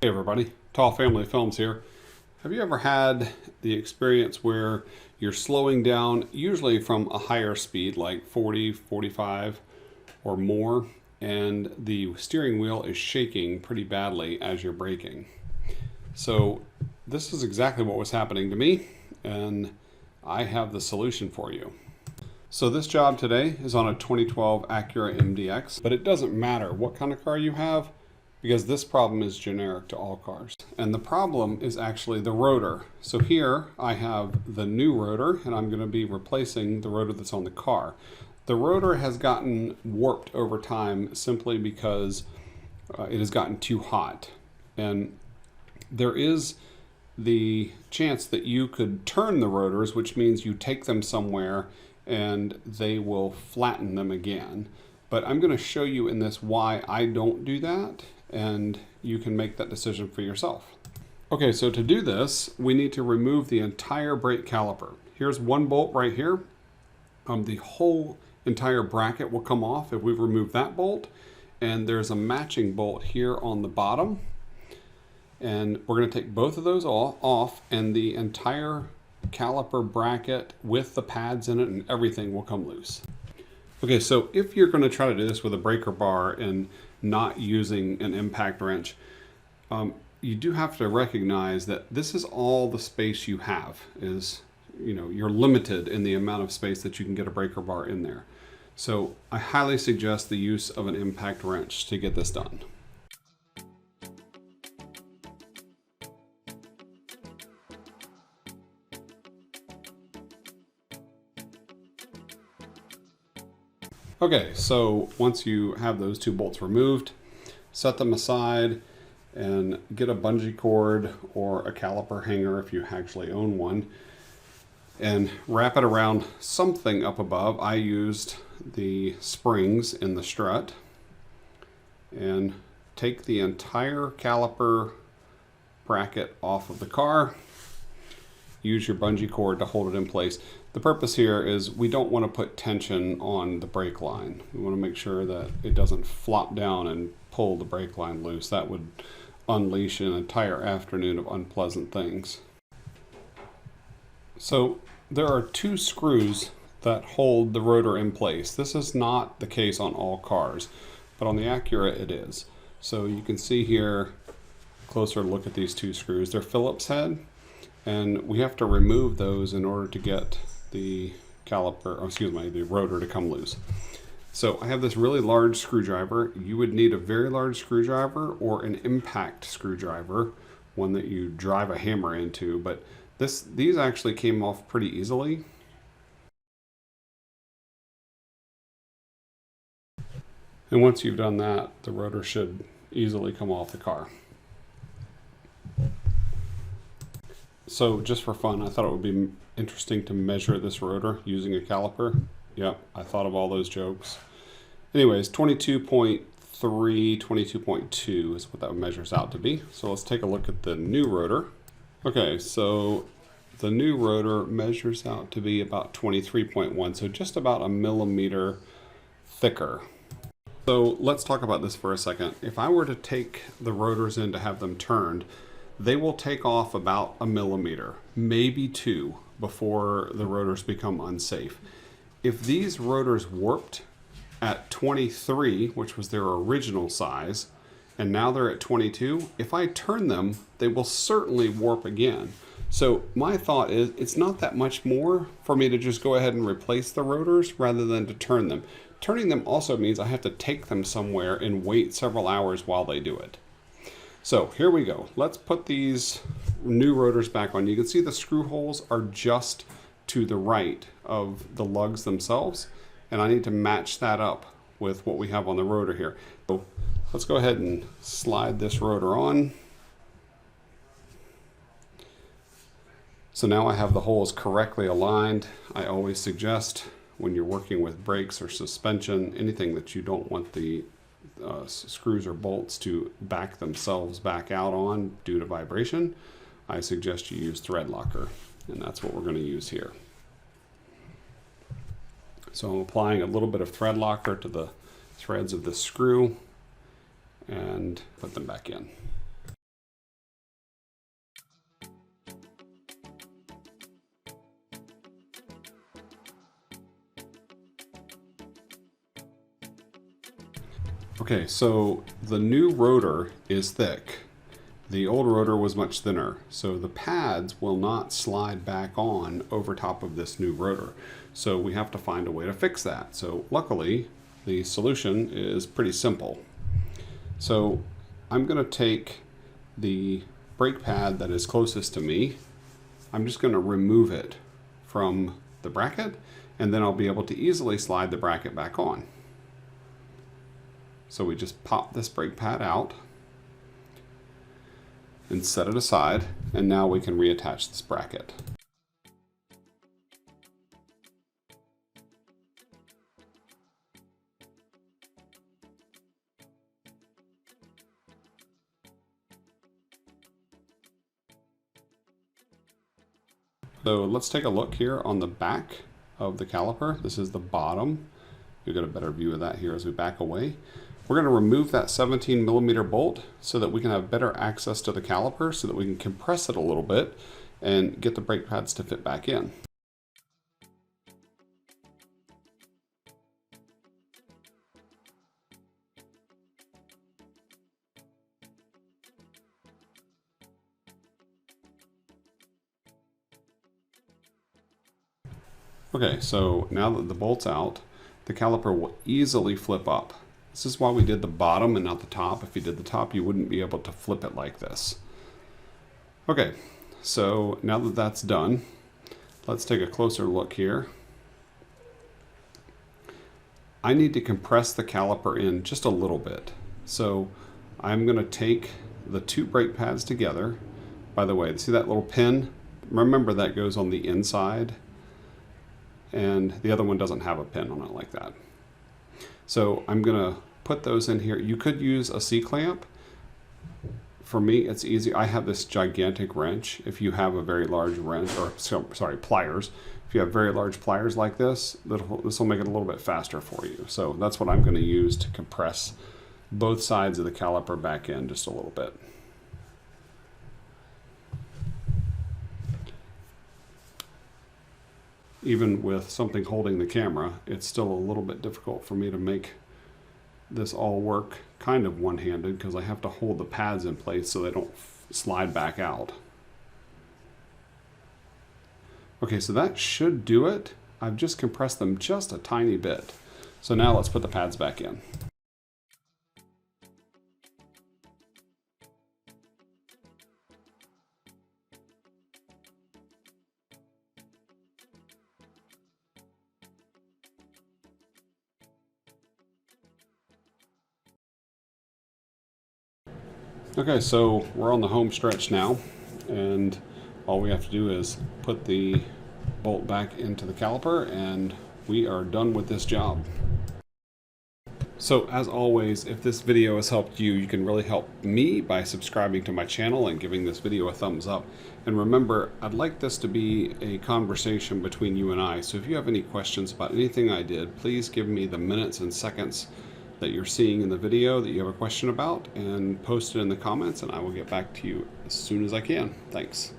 Hey everybody, Tall Family Films here. Have you ever had the experience where you're slowing down, usually from a higher speed like 40, 45 or more, and the steering wheel is shaking pretty badly as you're braking? So this is exactly what was happening to me, and I have the solution for you. So this job today is on a 2012 Acura MDX, but it doesn't matter what kind of car you have, because this problem is generic to all cars. And the problem is actually the rotor. So here I have the new rotor, and I'm going to be replacing the rotor that's on the car. The rotor has gotten warped over time simply because it has gotten too hot. And there is the chance that you could turn the rotors, which means you take them somewhere and they will flatten them again. But I'm going to show you in this why I don't do that, and you can make that decision for yourself. Okay, so to do this, we need to remove the entire brake caliper. Here's one bolt right here. The whole entire bracket will come off if we remove that bolt, and there's a matching bolt here on the bottom. And we're going to take both of those off, and the entire caliper bracket with the pads in it and everything will come loose. Okay, so if you're going to try to do this with a breaker bar and not using an impact wrench, you do have to recognize that this is all the space you have. You're limited in the amount of space that you can get a breaker bar in there. So I highly suggest the use of an impact wrench to get this done. Okay, so once you have those two bolts removed, set them aside and get a bungee cord or a caliper hanger if you actually own one, and wrap it around something up above. I used the springs in the strut, and take the entire caliper bracket off of the car. Use your bungee cord to hold it in place. The purpose here is we don't want to put tension on the brake line. We want to make sure that it doesn't flop down and pull the brake line loose. That would unleash an entire afternoon of unpleasant things. So there are two screws that hold the rotor in place. This is not the case on all cars, but on the Acura it is. So you can see here, closer look at these two screws. They're Phillips head, and we have to remove those in order to get the the rotor to come loose. So I have this really large screwdriver. You would need a very large screwdriver or an impact screwdriver, one that you drive a hammer into, but these actually came off pretty easily. And once you've done that, the rotor should easily come off the car. So just for fun, I thought it would be interesting to measure this rotor using a caliper. Yep, I thought of all those jokes. Anyways, 22.3, 22.2 is what that measures out to be. So let's take a look at the new rotor. Okay, so the new rotor measures out to be about 23.1, so just about a millimeter thicker. So let's talk about this for a second. If I were to take the rotors in to have them turned, they will take off about a millimeter, maybe two, before the rotors become unsafe. If these rotors warped at 23, which was their original size, and now they're at 22, if I turn them, they will certainly warp again. So my thought is it's not that much more for me to just go ahead and replace the rotors rather than to turn them. Turning them also means I have to take them somewhere and wait several hours while they do it. So here we go. Let's put these new rotors back on. You can see the screw holes are just to the right of the lugs themselves, and I need to match that up with what we have on the rotor here. So let's go ahead and slide this rotor on. So now I have the holes correctly aligned. I always suggest when you're working with brakes or suspension, anything that you don't want the screws or bolts to back themselves back out on due to vibration, I suggest you use thread locker, and that's what we're going to use here. So I'm applying a little bit of thread locker to the threads of the screw and put them back in. Okay, so the new rotor is thick. The old rotor was much thinner, so the pads will not slide back on over top of this new rotor. So we have to find a way to fix that. So luckily, the solution is pretty simple. So I'm going to take the brake pad that is closest to me. I'm just going to remove it from the bracket, and then I'll be able to easily slide the bracket back on. So we just pop this brake pad out and set it aside, and now we can reattach this bracket. So let's take a look here on the back of the caliper. This is the bottom. You'll get a better view of that here as we back away. We're going to remove that 17mm bolt so that we can have better access to the caliper, so that we can compress it a little bit and get the brake pads to fit back in. Okay, so now that the bolt's out, the caliper will easily flip up. This is why we did the bottom and not the top. If you did the top, you wouldn't be able to flip it like this. Okay, so now that that's done, let's take a closer look here. I need to compress the caliper in just a little bit. So I'm going to take the two brake pads together. By the way, see that little pin? Remember that goes on the inside, and the other one doesn't have a pin on it like that. So I'm going to put those in here. You could use a C-clamp. For me, it's easy. I have this gigantic wrench. If you have a very large wrench, or sorry, pliers. If you have very large pliers like this, this will make it a little bit faster for you. So that's what I'm going to use to compress both sides of the caliper back in just a little bit. Even with something holding the camera, it's still a little bit difficult for me to make this all work kind of one-handed, because I have to hold the pads in place so they don't slide back out. Okay, so that should do it. I've just compressed them just a tiny bit. So now let's put the pads back in. Okay, so we're on the home stretch now, and all we have to do is put the bolt back into the caliper, and we are done with this job. So as always, if this video has helped you, you can really help me by subscribing to my channel and giving this video a thumbs up. And remember, I'd like this to be a conversation between you and I, so if you have any questions about anything I did, please give me the minutes and seconds that you're seeing in the video that you have a question about, and post it in the comments, and I will get back to you as soon as I can. Thanks.